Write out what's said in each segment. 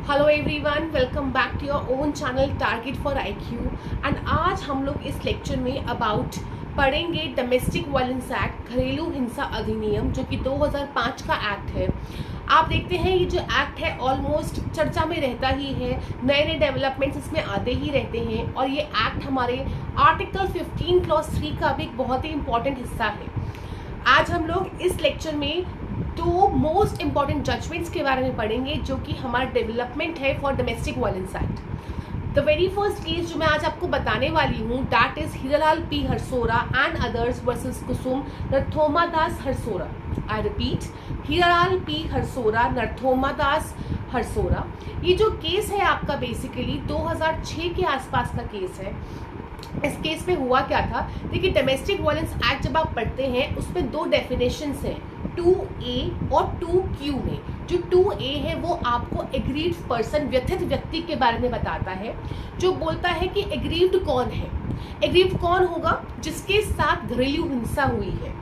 Hello everyone, welcome back to your own channel target for IQ. And आज हम लोग इस लेक्चर में अबाउट पढ़ेंगे डोमेस्टिक वायलेंस एक्ट, घरेलू हिंसा अधिनियम, जो कि 2005 का एक्ट है। आप देखते हैं ये जो एक्ट है ऑलमोस्ट चर्चा में रहता ही है, नए नए डेवलपमेंट्स इसमें आते ही रहते हैं और ये एक्ट हमारे आर्टिकल 15 क्लॉज 3 का भी एक बहुत ही इंपॉर्टेंट हिस्सा है। आज हम लोग इस लेक्चर में दो मोस्ट इंपॉर्टेंट जजमेंट्स के बारे में पढ़ेंगे जो कि हमारा डेवलपमेंट है for domestic violence act. The very first case जो मैं आज आपको बताने वाली हूँ that is Hiralal P Harsora and others versus Kusum Narottamdas Harsora. I repeat, Hiralal P Harsora, Narottamdas Harsora. ये जो केस है आपका बेसिकली 2006 के आसपास का केस है। इस केस में हुआ क्या था, देखिए डोमेस्टिक वायलेंस एक्ट जब आप पढ़ते हैं उसमें दो डेफिनेशंस हैं 2A और 2Q में। जो 2A है वो आपको एग्रीव्ड पर्सन, व्यथित व्यक्ति के बारे में बताता है, जो बोलता है कि एग्रीव्ड कौन है। एग्रीव्ड कौन होगा? जिसके साथ घरेलू हिंसा हुई है,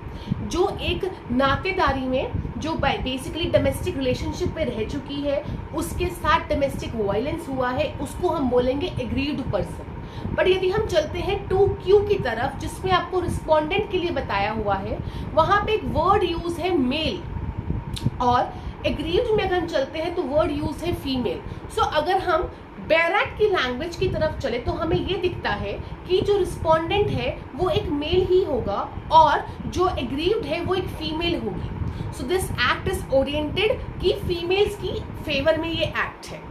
जो एक नातेदारी में जो बेसिकली डोमेस्टिक रिलेशनशिप में रह चुकी है, उसके साथ डोमेस्टिक वायलेंस हुआ है, उसको हम बोलेंगे एग्रीव्ड पर्सन। बट यदि हम चलते हैं 2Q की तरफ, जिसमें आपको रिस्पोंडेंट के लिए बताया हुआ है, वहां पे एक वर्ड यूज है मेल, और एग्रीव्ड में अगर हम चलते हैं तो वर्ड यूज है फीमेल। सो अगर हम बैराक की लैंग्वेज की तरफ चले तो हमें ये दिखता है कि जो रिस्पोंडेंट है वो एक मेल ही होगा और जो एग्रीव्ड है वो एक फीमेल होगी। So this act is oriented कि फीमेल्स की फेवर में ये एक्ट है।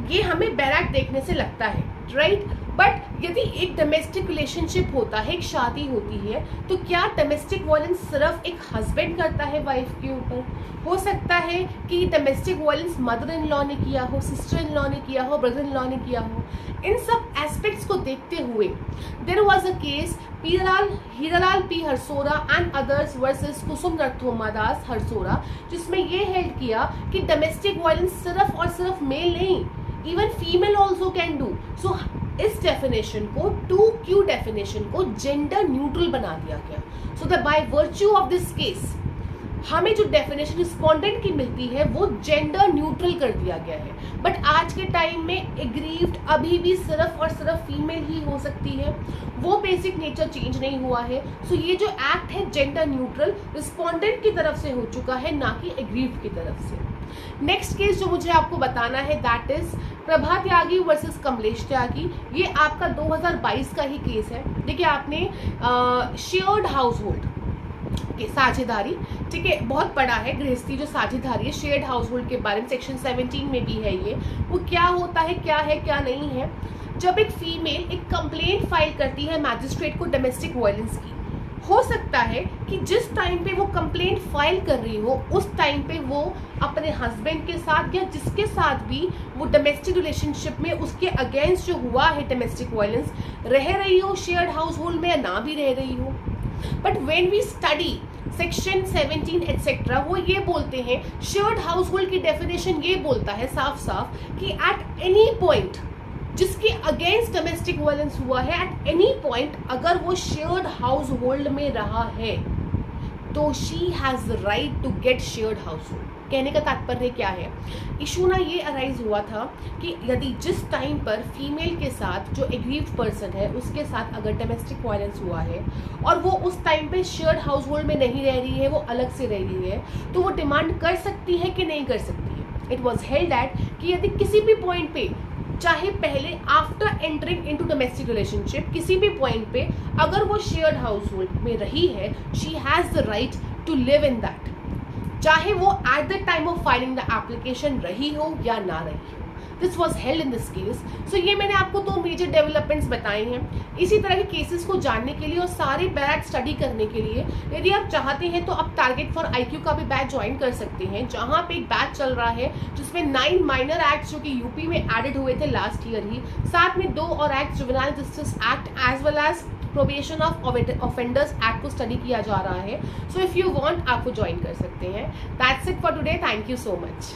ये हमें बैराक देखने से लगता है, राइट? बट यदि एक डोमेस्टिक रिलेशनशिप होता है, एक शादी होती है, तो क्या डोमेस्टिक वायलेंस सिर्फ एक हस्बैंड करता है वाइफ के ऊपर? हो सकता है कि domestic violence mother in law ने किया हो, सिस्टर इन लॉ ने किया हो, ब्रदर इन लॉ ने किया हो। इन सब एस्पेक्ट्स को देखते हुए there was a case Hiralal P Harsora and others versus Kusum Narottamdas Harsora, जिसमें ये हेल्ड किया कि डोमेस्टिक वायलेंस सिर्फ और सिर्फ मेल नहीं, even female also can do. So इस डेफिनेशन को 2Q डेफिनेशन को जेंडर न्यूट्रल बना दिया गया। So that by virtue of this case हमें जो डेफिनेशन रिस्पोंडेंट की मिलती है वो जेंडर न्यूट्रल कर दिया गया है। बट आज के टाइम में एग्रीव्ड अभी भी सिर्फ और सिर्फ फीमेल ही हो सकती है, वो बेसिक नेचर चेंज नहीं हुआ है। सो ये जो एक्ट है जेंडर न्यूट्रल रिस्पोंडेंट की तरफ से हो चुका है, ना कि एग्रीव्ड की तरफ से। नेक्स्ट केस जो मुझे आपको बताना है that is Prabha Tyagi versus Kamlesh Tyagi. ये आपका 2022 का ही केस है। देखिए आपने शेयर्ड हाउस होल्ड की साझेदारी, ठीक है, बहुत बड़ा है, गृहस्थी जो साझेदारी है, शेयर्ड हाउस होल्ड के बारे में सेक्शन 17 में भी है ये। वो क्या होता है, क्या नहीं है? जब एक फीमेल एक कंप्लेंट फाइल करती है मैजिस्ट्रेट को डोमेस्टिक वायलेंस की, हो सकता है कि जिस टाइम पे वो कंप्लेंट फाइल कर रही हो उस टाइम पे वो अपने हस्बैंड के साथ या जिसके साथ भी वो डोमेस्टिक रिलेशनशिप में उसके अगेंस्ट जो हुआ है डोमेस्टिक वायलेंस, रह रही हो शेयर्ड हाउस होल्ड में या ना भी रह रही हो। But when we study section 17 etcetera, वो ये बोलते हैं, शेयर्ड हाउस होल्ड की डेफिनेशन ये बोलता है साफ साफ कि एट एनी पॉइंट जिसके अगेंस्ट डोमेस्टिक वायलेंस हुआ है, एट एनी पॉइंट अगर वो शेयर्ड हाउस होल्ड में रहा है तो she has right to get shared household. कहने का तात्पर्य क्या है? इशू ना ये अराइज हुआ था कि यदि जिस टाइम पर फीमेल के साथ जो एग्रीव्ड पर्सन है उसके साथ अगर डोमेस्टिक वायलेंस हुआ है और वो उस टाइम पे शेयर्ड हाउस होल्ड में नहीं रह रही है, वो अलग से रह रही है, तो वो डिमांड कर सकती है कि नहीं कर सकती है। इट वॉज हेल्ड दैट कि यदि किसी भी पॉइंट पे, चाहे पहले after entering into domestic relationship, किसी भी पॉइंट पे अगर वो शेयर्ड हाउस होल्ड में रही है, she has the right to live in that, चाहे वो at the time of filing the application रही हो या ना रही हो। This was held in this case. So ये मैंने आपको दो मेजर डेवलपमेंट्स बताए हैं। इसी तरह के केसेस को जानने के लिए और सारे बैच स्टडी करने के लिए यदि आप चाहते हैं तो आप टारगेट फॉर आईक्यू का भी बैच ज्वाइन कर सकते हैं, जहां पे एक बैच चल रहा है जिसमें 9 माइनर एक्ट्स जो कि यूपी में एडेड हुए थे लास्ट ईयर ही, साथ में 2 और act, juvenile justice act as well as probation of offenders act को स्टडी किया जा रहा है। सो इफ यू वांट आप वो ज्वाइन कर सकते हैं। That's it for today. Thank you so much.